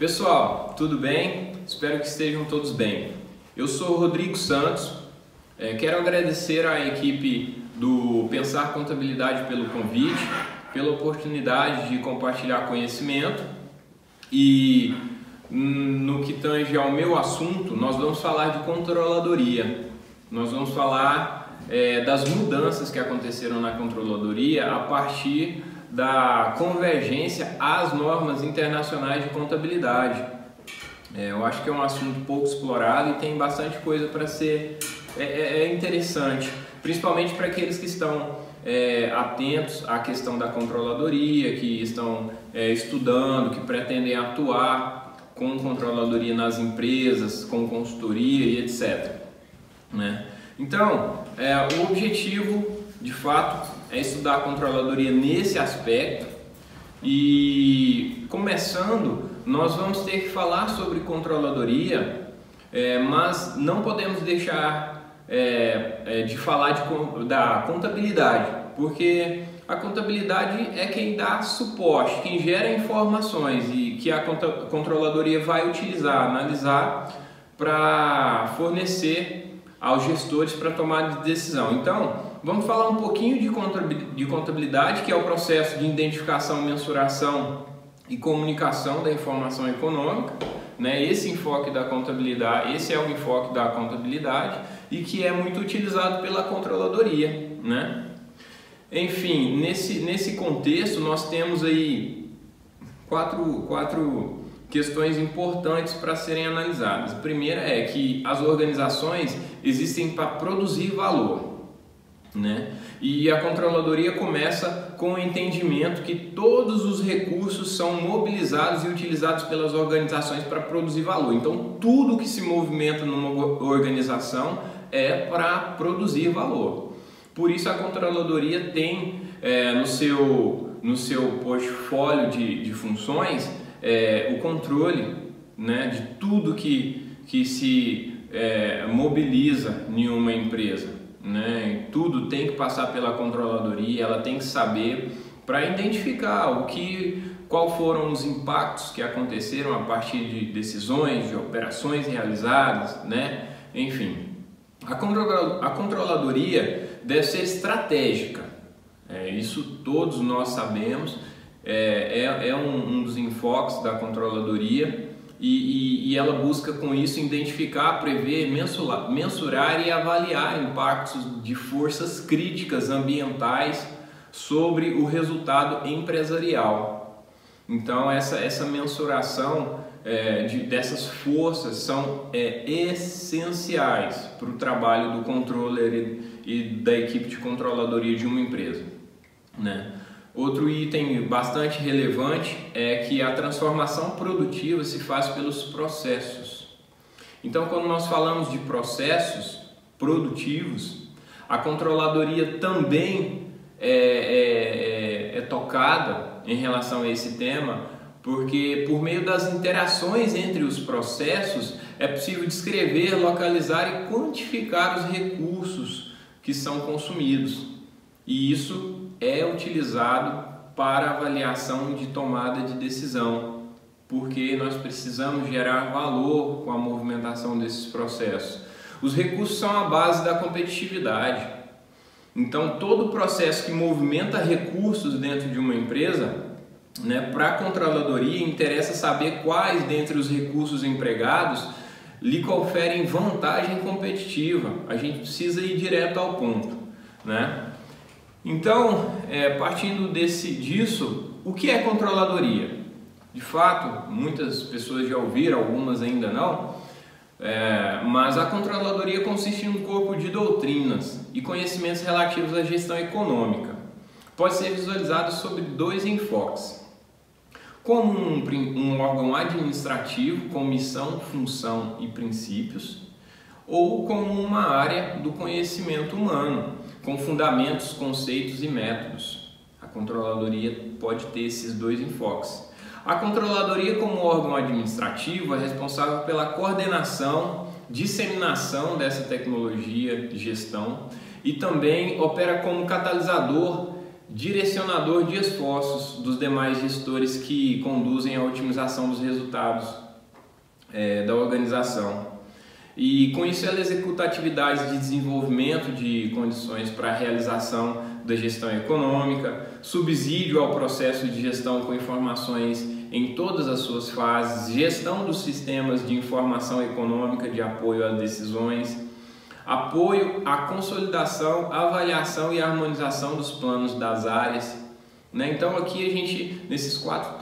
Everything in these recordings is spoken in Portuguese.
Pessoal, tudo bem? Espero que estejam todos bem. Eu sou o Rodrigo Santos, quero agradecer à equipe do Pensar Contabilidade pelo convite, pela oportunidade de compartilhar conhecimento e no que tange ao meu assunto, nós vamos falar de controladoria. Nós vamos falar das mudanças que aconteceram na controladoria a partir da convergência às normas internacionais de contabilidade. Eu acho que é um assunto pouco explorado e tem bastante coisa para ser interessante, principalmente para aqueles que estão atentos à questão da controladoria, que estão estudando, que pretendem atuar com controladoria nas empresas, com consultoria e etc. Então, o objetivo, de fato, é estudar a controladoria nesse aspecto e, começando, nós vamos ter que falar sobre controladoria, mas não podemos deixar de falar da contabilidade, porque a contabilidade é quem dá suporte, quem gera informações e que a controladoria vai utilizar, analisar para fornecer aos gestores para tomar de decisão. Então, vamos falar um pouquinho de contabilidade, que é o processo de identificação, mensuração e comunicação da informação econômica, Esse enfoque da contabilidade, esse é o enfoque da contabilidade e que é muito utilizado pela controladoria, Enfim, nesse contexto nós temos aí quatro questões importantes para serem analisadas. A primeira é que as organizações existem para produzir valor, E a controladoria começa com o entendimento que todos os recursos são mobilizados e utilizados pelas organizações para produzir valor. Então, tudo que se movimenta numa organização é para produzir valor. Por isso, a controladoria tem no seu portfólio de funções o controle de tudo que se mobiliza em uma empresa. Tudo tem que passar pela controladoria, ela tem que saber para identificar qual foram os impactos que aconteceram a partir de decisões, de operações realizadas, Enfim, a controladoria deve ser estratégica, isso todos nós sabemos, é um dos enfoques da controladoria. E ela busca com isso identificar, prever, mensurar e avaliar impactos de forças críticas ambientais sobre o resultado empresarial. Então essa mensuração dessas forças são essenciais para o trabalho do controller e da equipe de controladoria de uma empresa, Outro item bastante relevante é que a transformação produtiva se faz pelos processos. Então, quando nós falamos de processos produtivos, a controladoria também é tocada em relação a esse tema, porque por meio das interações entre os processos é possível descrever, localizar e quantificar os recursos que são consumidos. E isso é utilizado para avaliação de tomada de decisão, porque nós precisamos gerar valor com a movimentação desses processos. Os recursos são a base da competitividade. Então, todo processo que movimenta recursos dentro de uma empresa, para a controladoria, interessa saber quais dentre os recursos empregados lhe conferem vantagem competitiva. A gente precisa ir direto ao ponto, Então, partindo disso, o que é controladoria? De fato, muitas pessoas já ouviram, algumas ainda não, mas a controladoria consiste em um corpo de doutrinas e conhecimentos relativos à gestão econômica. Pode ser visualizado sob dois enfoques: como um órgão administrativo com missão, função e princípios, ou como uma área do conhecimento humano, com fundamentos, conceitos e métodos. A controladoria pode ter esses dois enfoques. A controladoria, como órgão administrativo, é responsável pela coordenação, disseminação dessa tecnologia de gestão e também opera como catalisador direcionador de esforços dos demais gestores que conduzem à otimização dos resultados da organização. E com isso ela executa atividades de desenvolvimento de condições para a realização da gestão econômica, subsídio ao processo de gestão com informações em todas as suas fases, gestão dos sistemas de informação econômica de apoio às decisões, apoio à consolidação, avaliação e harmonização dos planos das áreas. Então aqui a gente, nesses quatro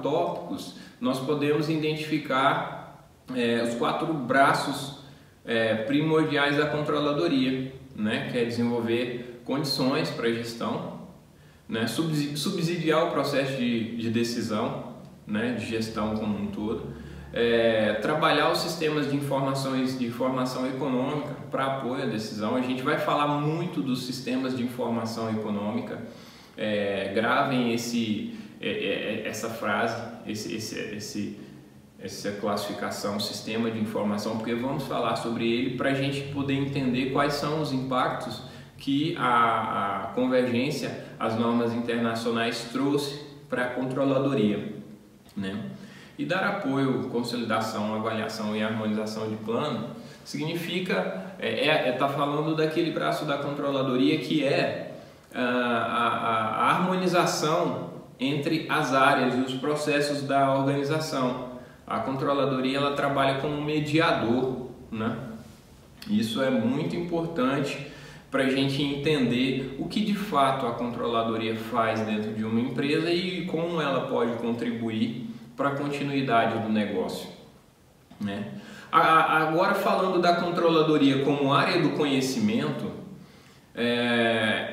tópicos, nós podemos identificar os 4 braços primordiais da controladoria, que é desenvolver condições para a gestão, subsidiar o processo de decisão, de gestão como um todo, trabalhar os sistemas de informação econômica para apoio à decisão. A gente vai falar muito dos sistemas de informação econômica, gravem essa frase, essa classificação, sistema de informação, porque vamos falar sobre ele para a gente poder entender quais são os impactos que a convergência às normas internacionais trouxe para a controladoria, E dar apoio, consolidação, avaliação e harmonização de plano significa tá falando daquele braço da controladoria que é a harmonização entre as áreas e os processos da organização. A controladoria ela trabalha como mediador, Isso é muito importante para a gente entender o que de fato a controladoria faz dentro de uma empresa e como ela pode contribuir para a continuidade do negócio, Agora falando da controladoria como área do conhecimento,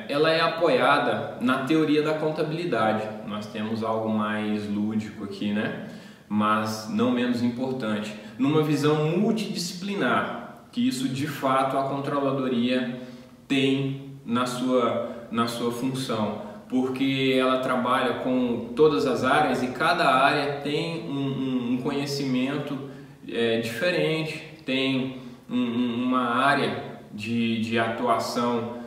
ela é apoiada na teoria da contabilidade. Nós temos algo mais lúdico aqui, mas não menos importante, numa visão multidisciplinar, que isso de fato a controladoria tem na sua função, porque ela trabalha com todas as áreas e cada área tem um conhecimento diferente, tem uma área de atuação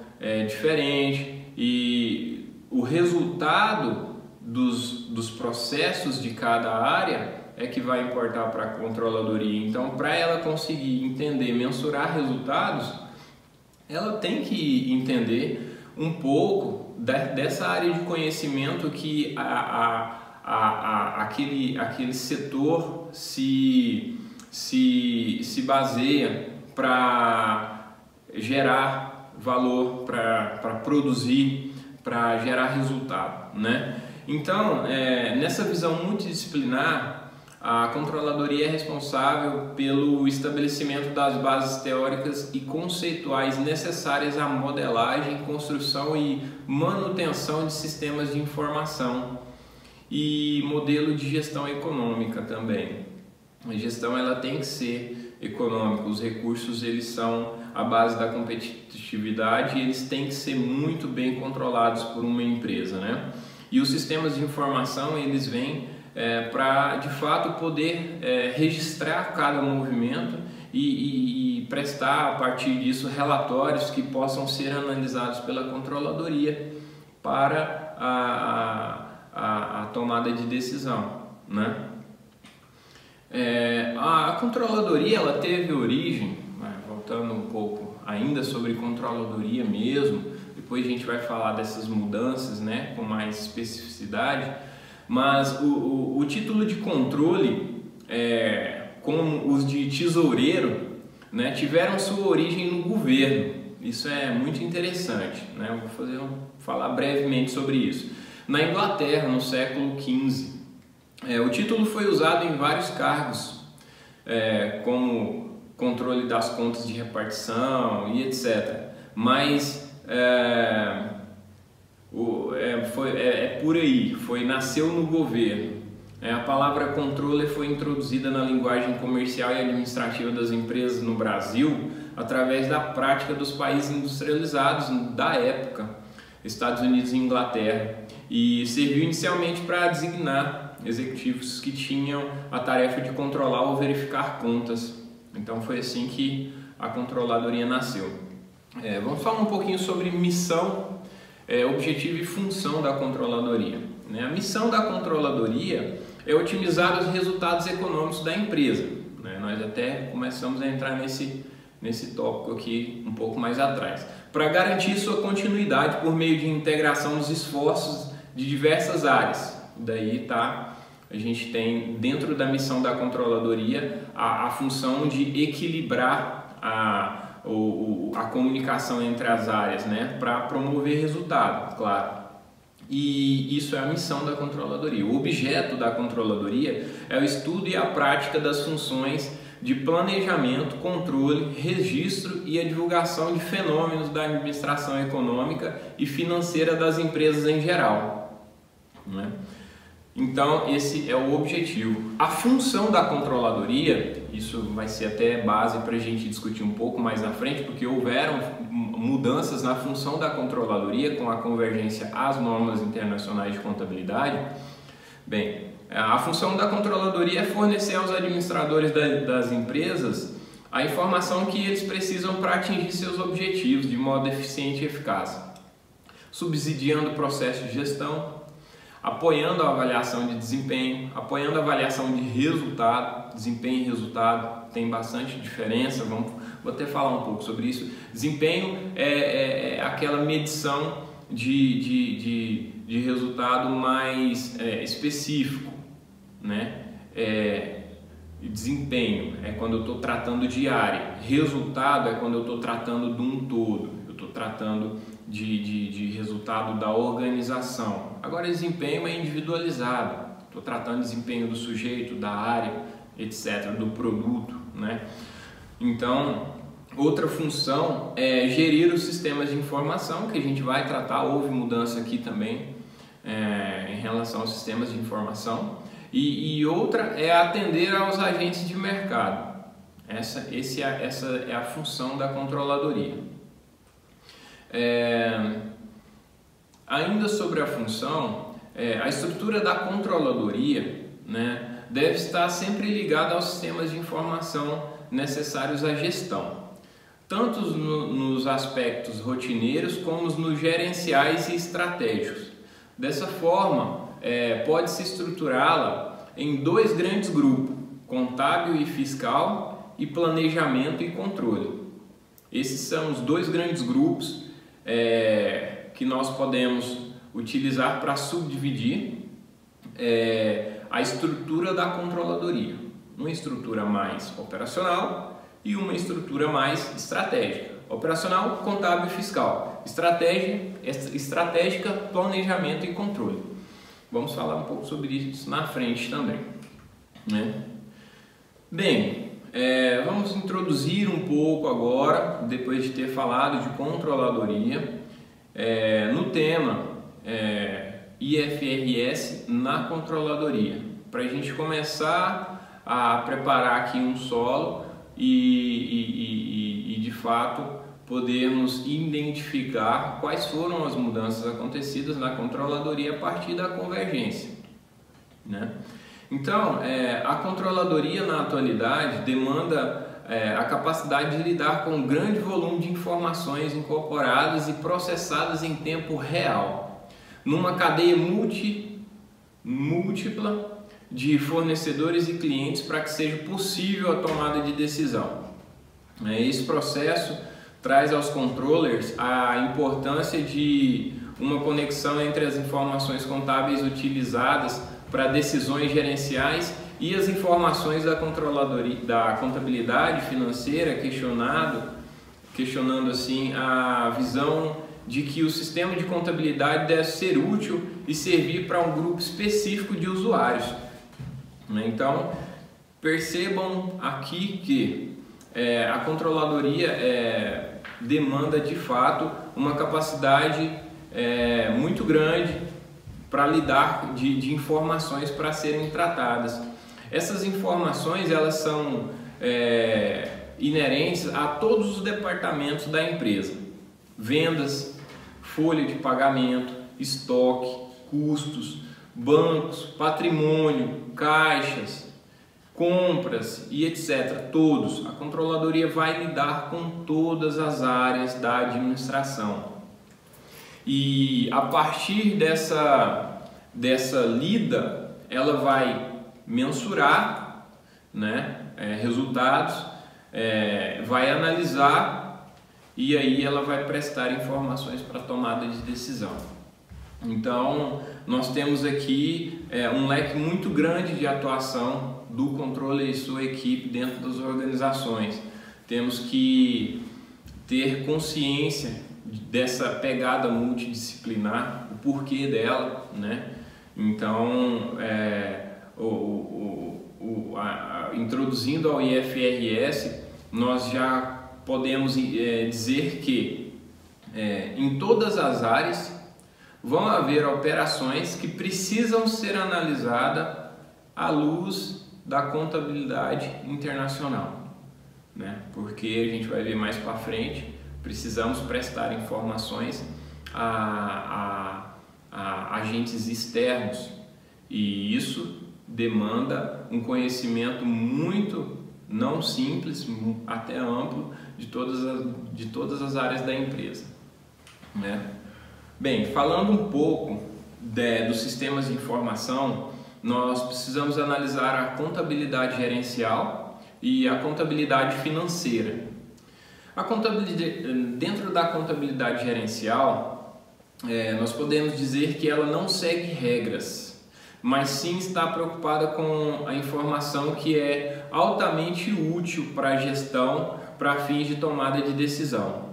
diferente, e o resultado dos processos de cada área é que vai importar para a controladoria. Então, para ela conseguir entender, mensurar resultados, ela tem que entender um pouco dessa área de conhecimento que aquele setor se baseia para gerar valor, para produzir, para gerar resultado, Então, nessa visão multidisciplinar, a controladoria é responsável pelo estabelecimento das bases teóricas e conceituais necessárias à modelagem, construção e manutenção de sistemas de informação e modelo de gestão econômica também. A gestão ela tem que ser econômica, os recursos eles são a base da competitividade e eles têm que ser muito bem controlados por uma empresa, E os sistemas de informação eles vêm para de fato poder registrar cada movimento e prestar a partir disso relatórios que possam ser analisados pela controladoria para a tomada de decisão, A controladoria ela teve origem, voltando um pouco ainda sobre controladoria mesmo, depois a gente vai falar dessas mudanças com mais especificidade, mas o título de controle, como os de tesoureiro, tiveram sua origem no governo. Isso é muito interessante, Eu vou falar brevemente sobre isso. Na Inglaterra, no século XV, o título foi usado em vários cargos, como controle das contas de repartição e etc. Mas por aí, nasceu no governo. A palavra controller foi introduzida na linguagem comercial e administrativa das empresas no Brasil através da prática dos países industrializados da época, Estados Unidos e Inglaterra, e serviu inicialmente para designar executivos que tinham a tarefa de controlar ou verificar contas. Então foi assim que a controladoria nasceu. Vamos falar um pouquinho sobre missão objetivo e função da controladoria, né? A missão da controladoria é otimizar os resultados econômicos da empresa, né? Nós até começamos a entrar nesse tópico aqui um pouco mais atrás, para garantir sua continuidade por meio de integração dos esforços de diversas áreas. Daí tá, a gente tem dentro da missão da controladoria a função de equilibrar a comunicação entre as áreas, né, para promover resultado, claro. E isso é a missão da controladoria. O objeto da controladoria é o estudo e a prática das funções de planejamento, controle, registro e a divulgação de fenômenos da administração econômica e financeira das empresas em geral, né? Então, esse é o objetivo. A função da controladoria, isso vai ser até base para a gente discutir um pouco mais na frente, porque houveram mudanças na função da controladoria com a convergência às normas internacionais de contabilidade. Bem, a função da controladoria é fornecer aos administradores das empresas a informação que eles precisam para atingir seus objetivos de modo eficiente e eficaz, subsidiando o processo de gestão, apoiando a avaliação de desempenho, apoiando a avaliação de resultado. Desempenho e resultado tem bastante diferença, vou até falar um pouco sobre isso. Desempenho é aquela medição de resultado mais específico, né? Desempenho é quando eu estou tratando de área, resultado é quando eu estou tratando de um todo, eu estou tratando de resultado da organização. Agora, desempenho é individualizado, estou tratando de desempenho do sujeito, da área, etc., do produto, né? Então, outra função é gerir os sistemas de informação, que a gente vai tratar. Houve mudança aqui também em relação aos sistemas de informação. E outra é atender aos agentes de mercado. Essa é a função da controladoria. Ainda sobre a função, a estrutura da controladoria, né, deve estar sempre ligada aos sistemas de informação necessários à gestão, tanto nos aspectos rotineiros como nos gerenciais e estratégicos. Dessa forma, pode-se estruturá-la em dois grandes grupos: contábil e fiscal e planejamento e controle. Esses são os dois grandes grupos que nós podemos utilizar para subdividir a estrutura da controladoria. Uma estrutura mais operacional e uma estrutura mais estratégica. Operacional, contábil e fiscal. Estratégica, planejamento e controle. Vamos falar um pouco sobre isso na frente também, né? Bem, vamos introduzir um pouco agora, depois de ter falado de controladoria, no tema IFRS na controladoria, para a gente começar a preparar aqui um solo e de fato podermos identificar quais foram as mudanças acontecidas na controladoria a partir da convergência, né? Então, a controladoria na atualidade demanda a capacidade de lidar com um grande volume de informações incorporadas e processadas em tempo real, numa cadeia múltipla de fornecedores e clientes, para que seja possível a tomada de decisão. Esse processo traz aos controllers a importância de uma conexão entre as informações contábeis utilizadas para decisões gerenciais e as informações da controladoria, da contabilidade financeira, questionando assim a visão de que o sistema de contabilidade deve ser útil e servir para um grupo específico de usuários. Então, percebam aqui que a controladoria demanda de fato uma capacidade muito grande para lidar de informações para serem tratadas. Essas informações, elas são inerentes a todos os departamentos da empresa: vendas, folha de pagamento, estoque, custos, bancos, patrimônio, caixas, compras e etc. Todos. A controladoria vai lidar com todas as áreas da administração. e a partir dessa lida ela vai mensurar, né, resultados, vai analisar e aí ela vai prestar informações para tomada de decisão. Então nós temos aqui um leque muito grande de atuação do controller e sua equipe dentro das organizações. Temos que ter consciência dessa pegada multidisciplinar, o porquê dela, né? Então, introduzindo ao IFRS, nós já podemos dizer que em todas as áreas vão haver operações que precisam ser analisadas à luz da contabilidade internacional, né? Porque a gente vai ver mais para frente, precisamos prestar informações a agentes externos e isso demanda um conhecimento muito não simples, até amplo de todas as áreas da empresa, né? Bem, falando um pouco dos sistemas de informação, nós precisamos analisar a contabilidade gerencial e a contabilidade financeira. Dentro da contabilidade gerencial, nós podemos dizer que ela não segue regras, mas sim está preocupada com a informação que é altamente útil para a gestão, para fins de tomada de decisão.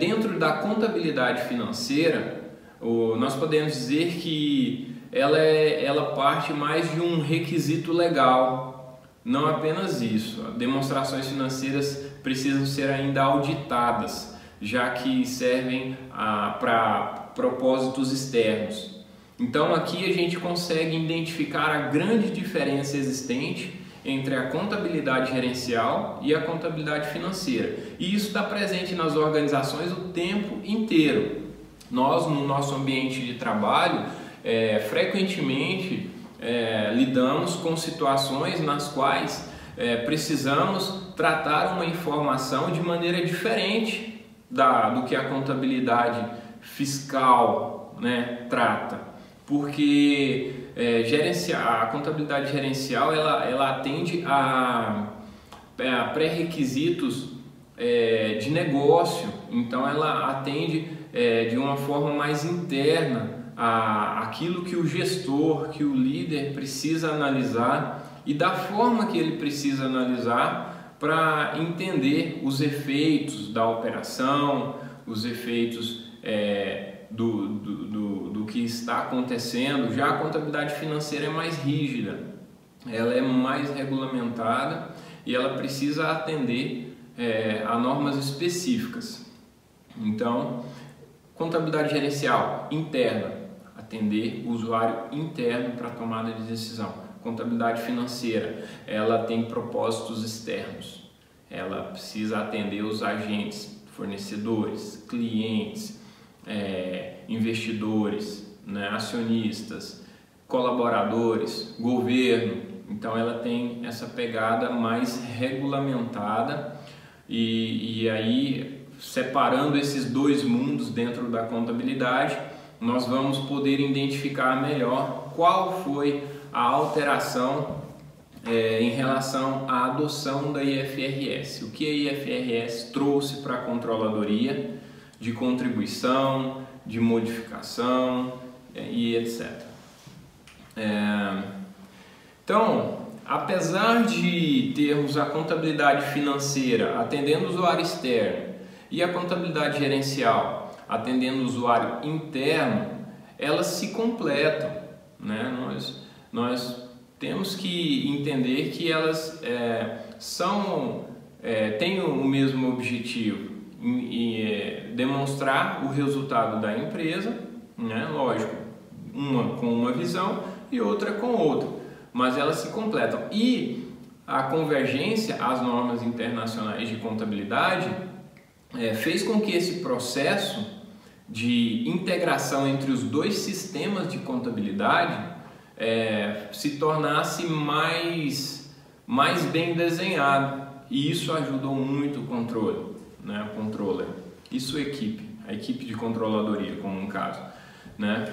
Dentro da contabilidade financeira, nós podemos dizer que ela parte mais de um requisito legal, não apenas isso. Demonstrações financeiras precisam ser ainda auditadas, já que servem para propósitos externos. Então aqui a gente consegue identificar a grande diferença existente entre a contabilidade gerencial e a contabilidade financeira. E isso está presente nas organizações o tempo inteiro. Nós, no nosso ambiente de trabalho, frequentemente lidamos com situações nas quais precisamos tratar uma informação de maneira diferente do que a contabilidade fiscal, né, trata. Porque a contabilidade gerencial ela atende a pré-requisitos de negócio, então ela atende de uma forma mais interna aquilo que o gestor, que o líder precisa analisar e da forma que ele precisa analisar para entender os efeitos da operação, os efeitos do que está acontecendo. Já a contabilidade financeira é mais rígida, ela é mais regulamentada e ela precisa atender a normas específicas. Então, contabilidade gerencial interna, atender o usuário interno para tomada de decisão. Contabilidade financeira, ela tem propósitos externos, ela precisa atender os agentes, fornecedores, clientes, investidores, né, acionistas, colaboradores, governo. Então ela tem essa pegada mais regulamentada e aí, separando esses dois mundos dentro da contabilidade, nós vamos poder identificar melhor qual foi a alteração em relação à adoção da IFRS. O que a IFRS trouxe para a controladoria de contribuição, de modificação e etc. Então, apesar de termos a contabilidade financeira atendendo o usuário externo e a contabilidade gerencial atendendo o usuário interno, elas se completam, né? Nós temos que entender que elas têm o mesmo objetivo, demonstrar o resultado da empresa, né? Lógico, uma com uma visão e outra com outra, mas elas se completam. E a convergência às normas internacionais de contabilidade fez com que esse processo de integração entre os dois sistemas de contabilidade se tornasse mais bem desenhado, e isso ajudou muito o controle, né, o controller e sua equipe a equipe de controladoria, como um caso, né?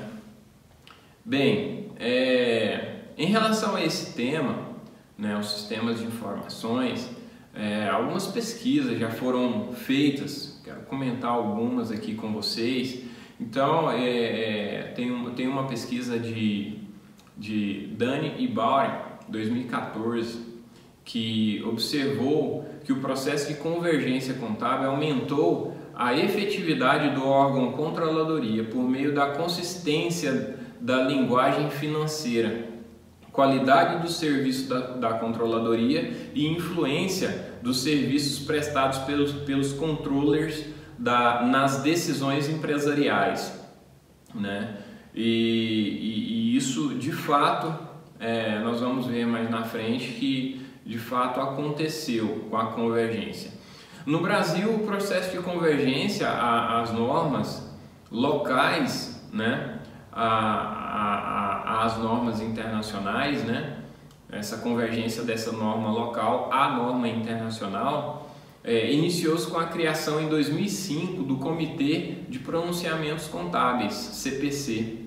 Bem, em relação a esse tema, né, os sistemas de informações, algumas pesquisas já foram feitas, quero comentar algumas aqui com vocês. Então, tem uma pesquisa de Dani e Bauer, 2014, que observou que o processo de convergência contábil aumentou a efetividade do órgão controladoria por meio da consistência da linguagem financeira, qualidade do serviço da controladoria e influência dos serviços prestados pelos controllers nas decisões empresariais, né? E isso, de fato, nós vamos ver mais na frente que de fato aconteceu com a convergência. No Brasil, o processo de convergência, as normas locais, né, as normas internacionais, né, essa convergência dessa norma local à norma internacional, iniciou-se com a criação em 2005 do Comitê de Pronunciamentos Contábeis, CPC.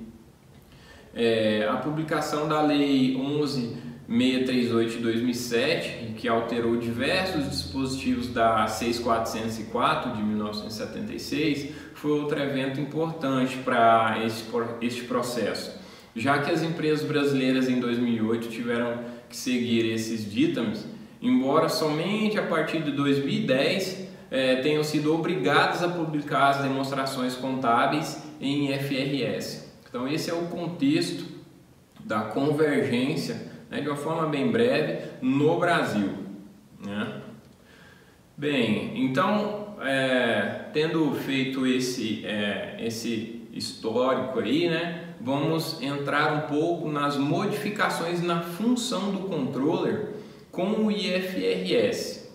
A publicação da Lei 11.638 de 2007, que alterou diversos dispositivos da 6.404 de 1976, foi outro evento importante para este processo, já que as empresas brasileiras em 2008 tiveram que seguir esses ditames, embora somente a partir de 2010 tenham sido obrigadas a publicar as demonstrações contábeis em IFRS. Então esse é o contexto da convergência, né, de uma forma bem breve, no Brasil, né? Bem, então, tendo feito esse histórico aí, né, vamos entrar um pouco nas modificações na função do controller com o IFRS,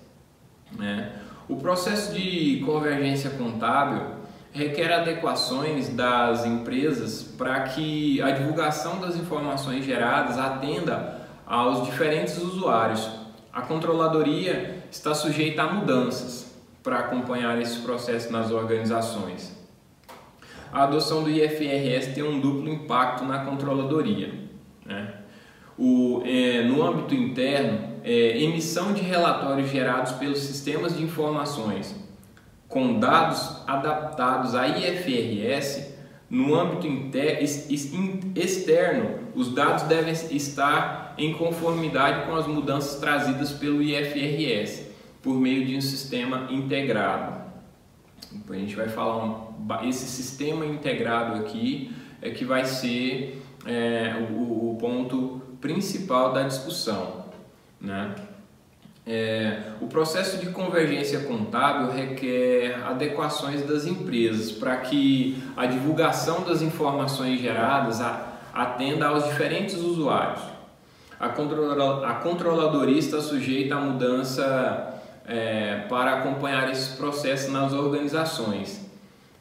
né? O processo de convergência contábil requer adequações das empresas para que a divulgação das informações geradas atenda aos diferentes usuários. A controladoria está sujeita a mudanças para acompanhar esse processo nas organizações. A adoção do IFRS tem um duplo impacto na controladoria, né? No âmbito interno, emissão de relatórios gerados pelos sistemas de informações com dados adaptados a IFRS. No âmbito externo, os dados devem estar em conformidade com as mudanças trazidas pelo IFRS, por meio de um sistema integrado. Depois a gente vai falar esse sistema integrado aqui que vai ser o ponto principal da discussão, né? O processo de convergência contábil requer adequações das empresas para que a divulgação das informações geradas atenda aos diferentes usuários. A controladoria está sujeita à mudança para acompanhar esse processo nas organizações.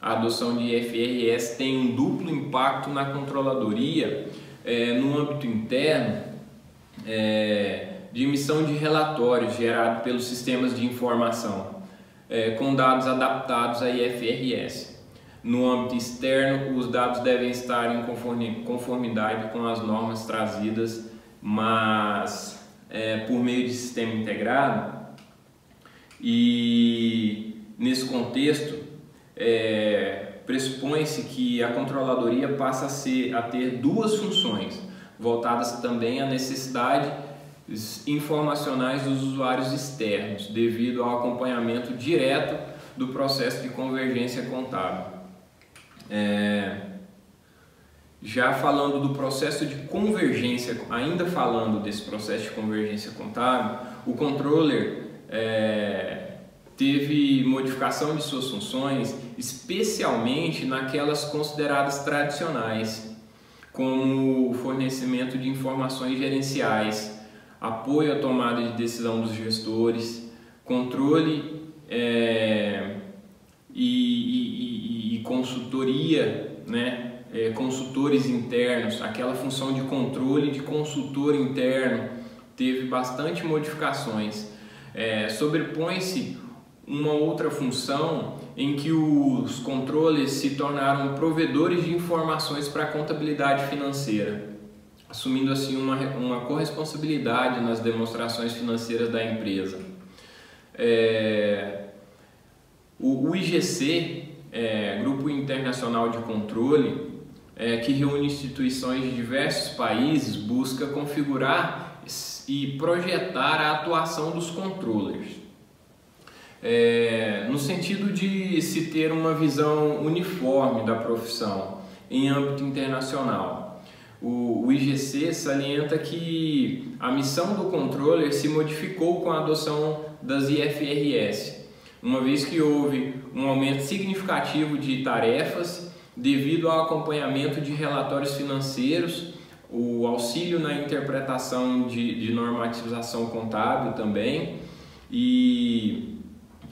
A adoção de IFRS tem um duplo impacto na controladoria, no âmbito interno, de emissão de relatórios gerados pelos sistemas de informação, com dados adaptados a IFRS. No âmbito externo, os dados devem estar em conformidade com as normas trazidas, mas por meio de sistema integrado. E nesse contexto, pressupõe-se que a controladoria passa a ter duas funções, voltadas também à necessidade informacionais dos usuários externos, devido ao acompanhamento direto do processo de convergência contábil. Já falando do processo de convergência, ainda falando desse processo de convergência contábil, o controller teve modificação de suas funções, especialmente naquelas consideradas tradicionais, como o fornecimento de informações gerenciais, apoio à tomada de decisão dos gestores, controle e consultoria, né? Consultores internos, aquela função de controle de consultor interno teve bastante modificações. Sobrepõe-se uma outra função em que os controles se tornaram provedores de informações para a contabilidade financeira, assumindo assim uma corresponsabilidade nas demonstrações financeiras da empresa. O IGC, Grupo Internacional de Controle, que reúne instituições de diversos países, busca configurar e projetar a atuação dos controllers, no sentido de se ter uma visão uniforme da profissão em âmbito internacional. O IGC salienta que a missão do controller se modificou com a adoção das IFRS, uma vez que houve um aumento significativo de tarefas devido ao acompanhamento de relatórios financeiros, o auxílio na interpretação de normatização contábil também, e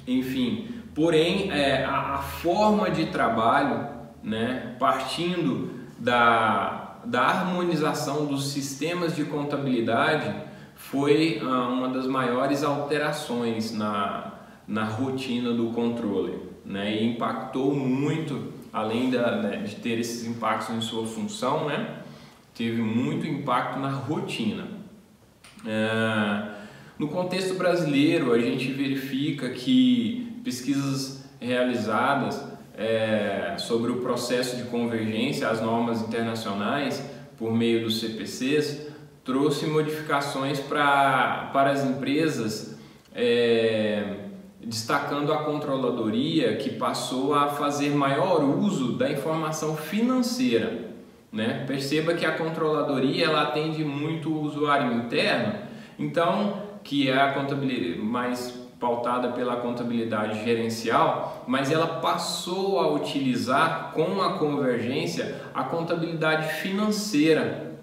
enfim, porém a forma de trabalho, né, partindo da harmonização dos sistemas de contabilidade, foi uma das maiores alterações na rotina do controle, né, e impactou muito, além de ter esses impactos em sua função, né, teve muito impacto na rotina. No contexto brasileiro, a gente verifica que pesquisas realizadas sobre o processo de convergência às normas internacionais por meio dos CPCs trouxe modificações para as empresas, destacando a controladoria, que passou a fazer maior uso da informação financeira, né? Perceba que a controladoria ela atende muito o usuário interno, então que é a contabilidade mais pautada pela contabilidade gerencial, mas ela passou a utilizar com a convergência a contabilidade financeira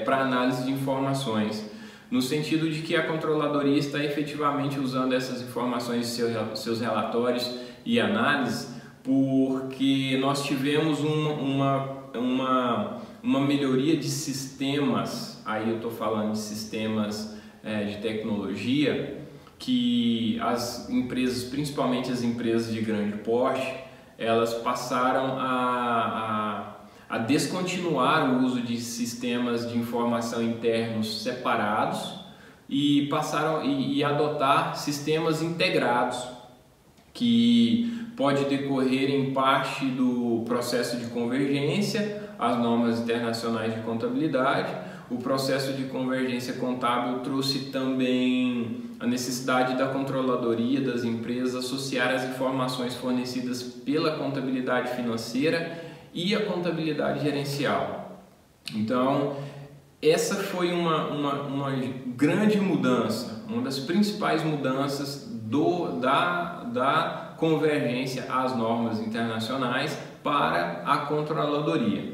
para análise de informações, no sentido de que a controladoria está efetivamente usando essas informações em seus relatórios e análises, porque nós tivemos uma melhoria de sistemas, aí eu estou falando de sistemas de tecnologia, que as empresas, principalmente as empresas de grande porte, elas passaram a descontinuar o uso de sistemas de informação internos separados e passaram a adotar sistemas integrados, que pode decorrer em parte do processo de convergência às normas internacionais de contabilidade. O processo de convergência contábil trouxe também a necessidade da controladoria das empresas associar as informações fornecidas pela contabilidade financeira e a contabilidade gerencial. Então, essa foi uma grande mudança, uma das principais mudanças da convergência às normas internacionais para a controladoria.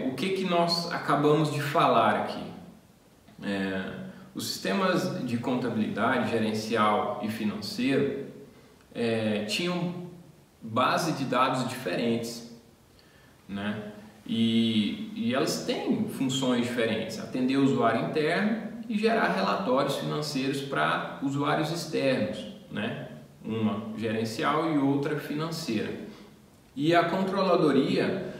O que nós acabamos de falar aqui? Os sistemas de contabilidade gerencial e financeiro tinham base de dados diferentes, né? E elas têm funções diferentes: atender o usuário interno e gerar relatórios financeiros para usuários externos, né? Uma gerencial e outra financeira. E a controladoria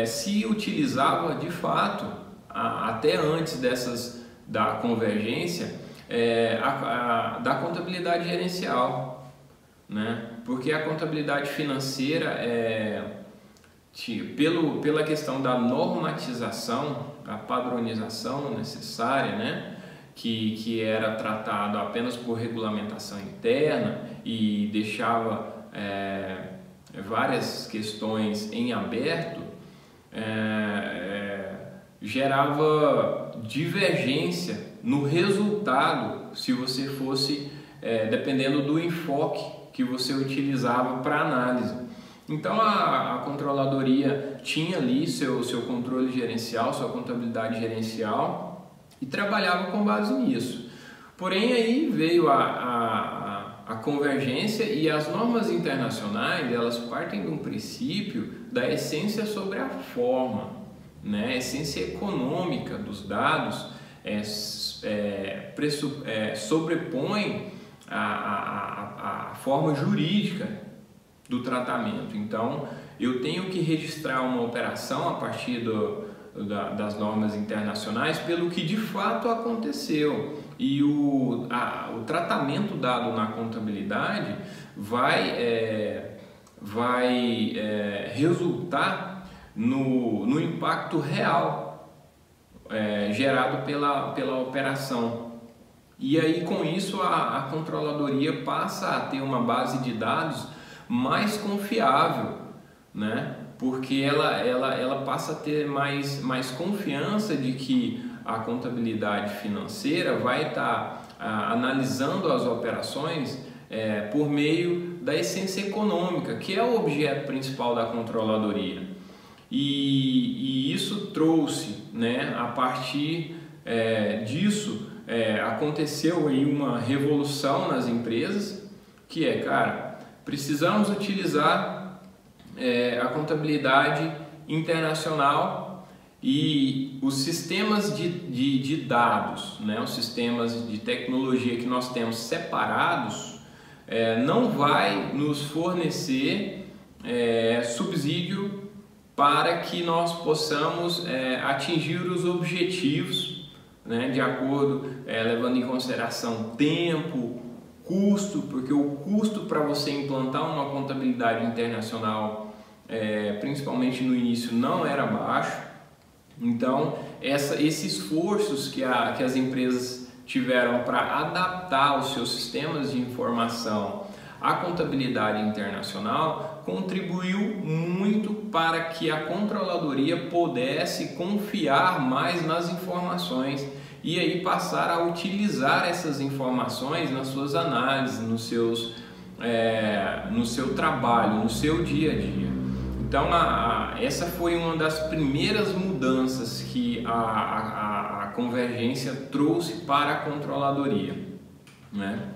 se utilizava de fato, até antes da convergência, da contabilidade gerencial, né? Porque a contabilidade financeira, pela questão da normatização, da padronização necessária, né? Que era tratado apenas por regulamentação interna e deixava várias questões em aberto, gerava divergência no resultado se você fosse, dependendo do enfoque que você utilizava para análise. Então a controladoria tinha ali seu controle gerencial, sua contabilidade gerencial e trabalhava com base nisso. Porém aí veio a convergência, e as normas internacionais elas partem de um princípio da essência sobre a forma, né? A essência econômica dos dados sobrepõe a forma jurídica do tratamento. Então, eu tenho que registrar uma operação a partir das normas internacionais pelo que de fato aconteceu. E o tratamento dado na contabilidade vai resultar no impacto real gerado pela operação. E aí, com isso, a controladoria passa a ter uma base de dados mais confiável, né? Porque ela passa a ter mais confiança de que a contabilidade financeira vai estar analisando as operações por meio da essência econômica, que é o objeto principal da controladoria. E isso trouxe, né, a partir disso, aconteceu aí uma revolução nas empresas, que cara, precisamos utilizar a contabilidade internacional e os sistemas de dados, né, os sistemas de tecnologia que nós temos separados, não vai nos fornecer subsídio para que nós possamos atingir os objetivos, né, de acordo, levando em consideração tempo, custo, porque o custo para você implantar uma contabilidade internacional, principalmente no início, não era baixo. Então, esses esforços que as empresas tiveram para adaptar os seus sistemas de informação à contabilidade internacional contribuiu muito para que a controladoria pudesse confiar mais nas informações e aí passar a utilizar essas informações nas suas análises, no seu trabalho, no seu dia a dia. Então, essa foi uma das primeiras mudanças que a convergência trouxe para a controladoria, né?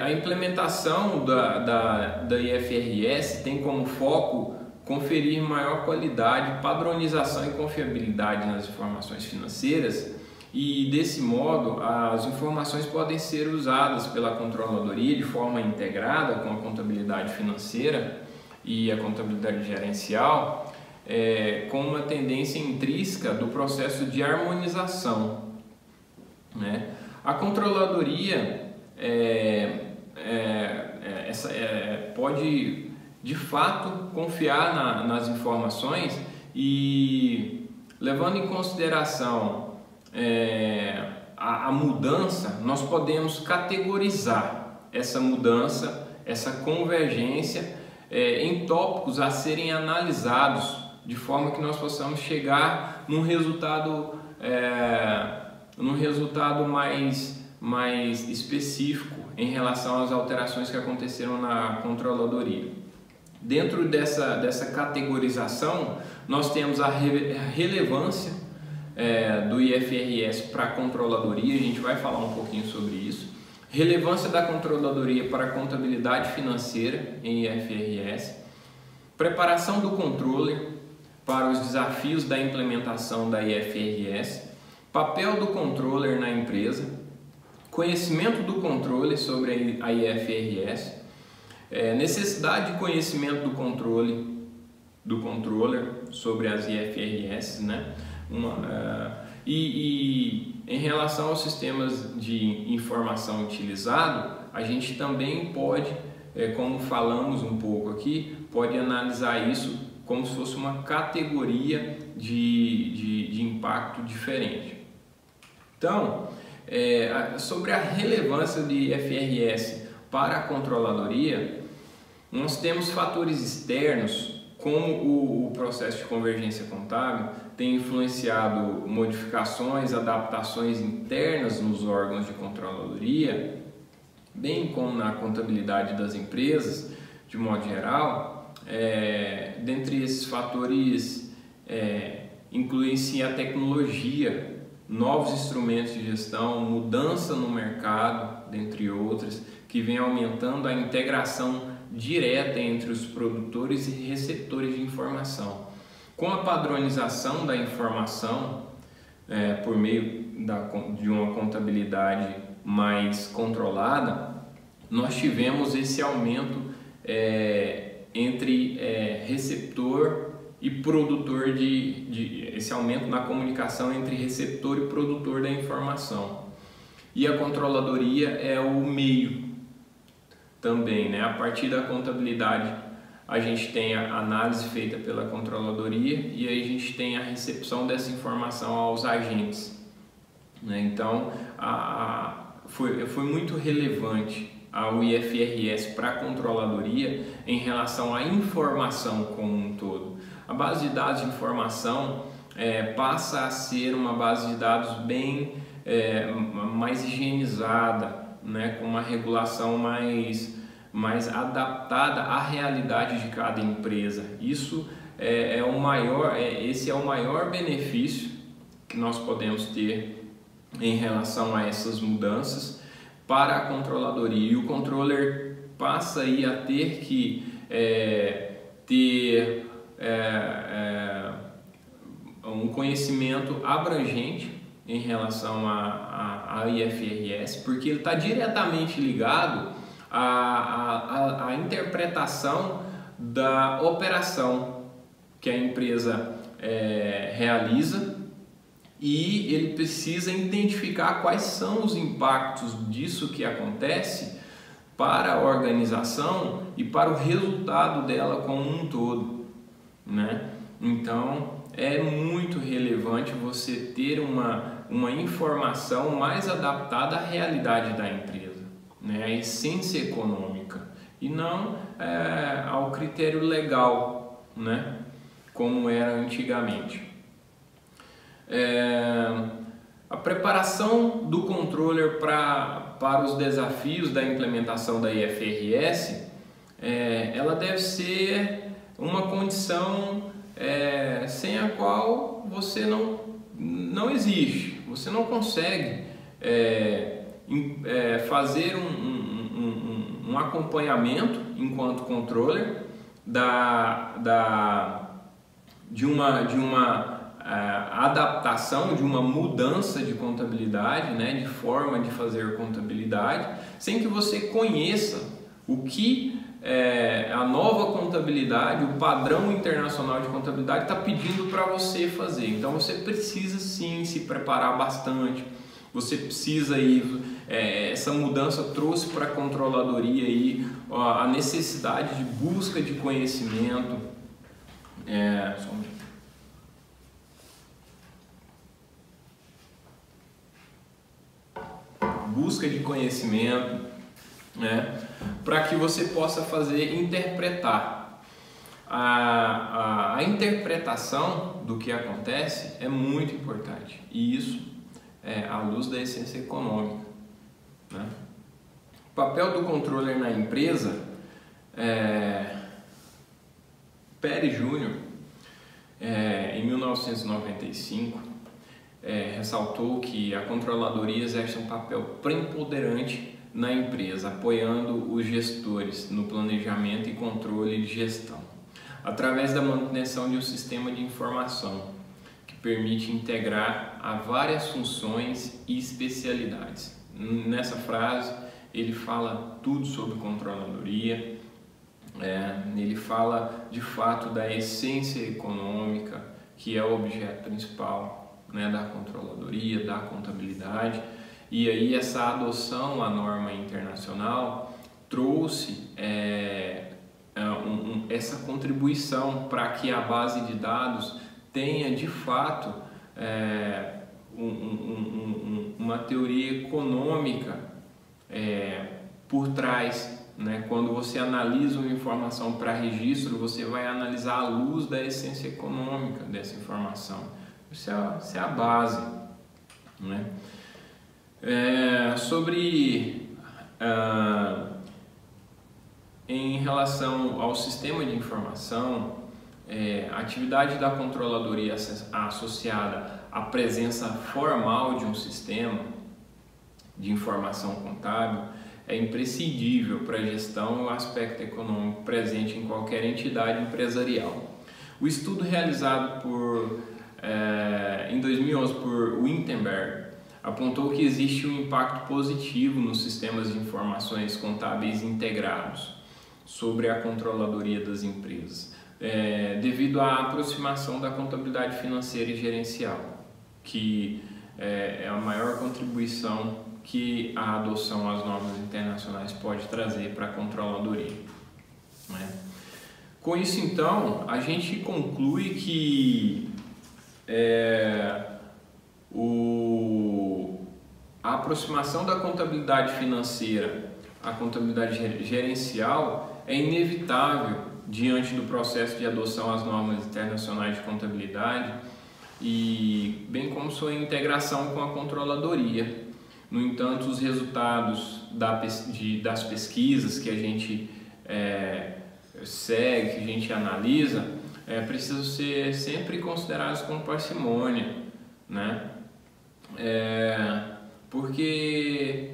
A implementação da IFRS tem como foco conferir maior qualidade, padronização e confiabilidade nas informações financeiras, e desse modo as informações podem ser usadas pela controladoria de forma integrada com a contabilidade financeira e a contabilidade gerencial, com uma tendência intrínseca do processo de harmonização, né? A controladoria pode de fato confiar nas informações e, levando em consideração a mudança, nós podemos categorizar essa mudança, essa convergência em tópicos a serem analisados, de forma que nós possamos chegar num resultado mais específico em relação às alterações que aconteceram na controladoria. Dentro dessa categorização, nós temos a relevância do IFRS para a controladoria, a gente vai falar um pouquinho sobre isso. Relevância da controladoria para a contabilidade financeira em IFRS. Preparação do controller para os desafios da implementação da IFRS. Papel do controller na empresa. Conhecimento do controle sobre a IFRS. Necessidade de conhecimento do controller sobre as IFRS, né? E em relação aos sistemas de informação utilizado, a gente também pode, como falamos um pouco aqui, pode analisar isso como se fosse uma categoria de impacto diferente. Então, sobre a relevância de IFRS para a controladoria, nós temos fatores externos, como o processo de convergência contábil tem influenciado modificações, adaptações internas nos órgãos de controladoria, bem como na contabilidade das empresas, de modo geral. Dentre esses fatores, incluem-se a tecnologia, novos instrumentos de gestão, mudança no mercado, dentre outras, que vem aumentando a integração direta entre os produtores e receptores de informação. Com a padronização da informação por meio de uma contabilidade mais controlada, nós tivemos esse aumento entre receptor e produtor esse aumento na comunicação entre receptor e produtor da informação. E a controladoria é o meio também, né? A partir da contabilidade a gente tem a análise feita pela controladoria e aí a gente tem a recepção dessa informação aos agentes, né? Então foi muito relevante ao IFRS para a controladoria em relação à informação como um todo. A base de dados de informação passa a ser uma base de dados bem mais higienizada, né, com uma regulação mais adaptada à realidade de cada empresa. Isso esse é o maior benefício que nós podemos ter em relação a essas mudanças para a controladoria, e o controller passa aí a ter que ter um conhecimento abrangente em relação a IFRS, porque ele está diretamente ligado à interpretação da operação que a empresa realiza, e ele precisa identificar quais são os impactos disso que acontece para a organização e para o resultado dela como um todo, né? Então é muito relevante você ter uma informação mais adaptada à realidade da empresa, né? A essência econômica, e não ao critério legal, né? Como era antigamente. A preparação do controller para os desafios da implementação da IFRS, ela deve ser uma condição sem a qual você não existe, você não consegue fazer um acompanhamento enquanto controller de uma adaptação, de uma mudança de contabilidade, né, de forma de fazer contabilidade, sem que você conheça o que a nova contabilidade, o padrão internacional de contabilidade está pedindo para você fazer. Então você precisa sim se preparar bastante, você precisa essa mudança trouxe para a controladoria aí a necessidade de busca de conhecimento, né, para que você possa interpretar. A interpretação do que acontece é muito importante, e isso à luz da essência econômica, né? O papel do controller na empresa, Pérez Júnior, em 1995, ressaltou que a controladoria exerce um papel preponderante na empresa, apoiando os gestores no planejamento e controle de gestão, através da manutenção de um sistema de informação que permite integrar a várias funções e especialidades. Nessa frase ele fala tudo sobre controladoria, ele fala de fato da essência econômica, que é o objeto principal, né, da controladoria, da contabilidade. E aí essa adoção à norma internacional trouxe essa contribuição para que a base de dados tenha de fato uma teoria econômica por trás, né? Quando você analisa uma informação para registro, você vai analisar à luz da essência econômica dessa informação. Isso é a base, né? Em relação ao sistema de informação, a atividade da controladoria associada à presença formal de um sistema de informação contábil é imprescindível para a gestão e o aspecto econômico presente em qualquer entidade empresarial. O estudo realizado em 2011 por Wittenberg apontou que existe um impacto positivo nos sistemas de informações contábeis integrados sobre a controladoria das empresas, devido à aproximação da contabilidade financeira e gerencial, que é a maior contribuição que a adoção às normas internacionais pode trazer para a controladoria, né? Com isso, então, a gente conclui que a aproximação da contabilidade financeira à contabilidade gerencial é inevitável diante do processo de adoção às normas internacionais de contabilidade e bem como sua integração com a controladoria. No entanto, os resultados das pesquisas que a gente segue, que a gente analisa, precisam ser sempre considerados com parcimônia, né? Porque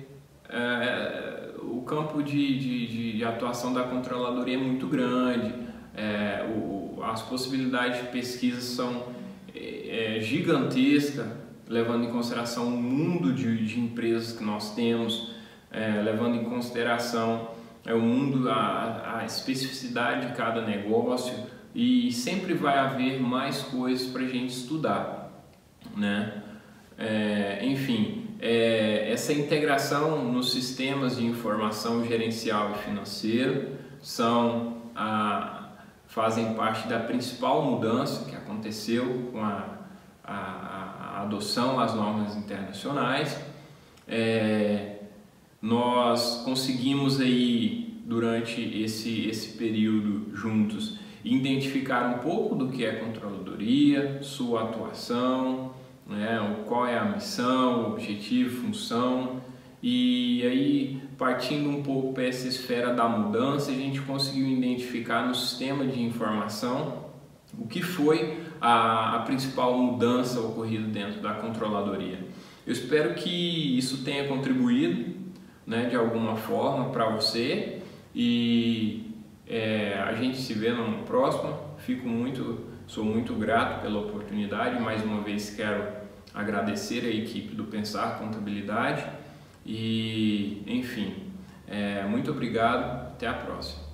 o campo de atuação da controladoria é muito grande, as possibilidades de pesquisa são gigantescas, levando em consideração o mundo de empresas que nós temos, levando em consideração o mundo, a especificidade de cada negócio, e sempre vai haver mais coisas para a gente estudar, né? Enfim, essa integração nos sistemas de informação gerencial e financeiro fazem parte da principal mudança que aconteceu com a adoção às normas internacionais. Nós conseguimos aí, durante esse período juntos, identificar um pouco do que é controladoria, sua atuação, né, qual é a missão, objetivo, função, e aí, partindo um pouco para essa esfera da mudança, a gente conseguiu identificar no sistema de informação o que foi a principal mudança ocorrida dentro da controladoria. Eu espero que isso tenha contribuído, né, de alguma forma para você, e a gente se vê numa próxima. Sou muito grato pela oportunidade. Mais uma vez quero agradecer a equipe do Pensar Contabilidade e, enfim, muito obrigado. Até a próxima.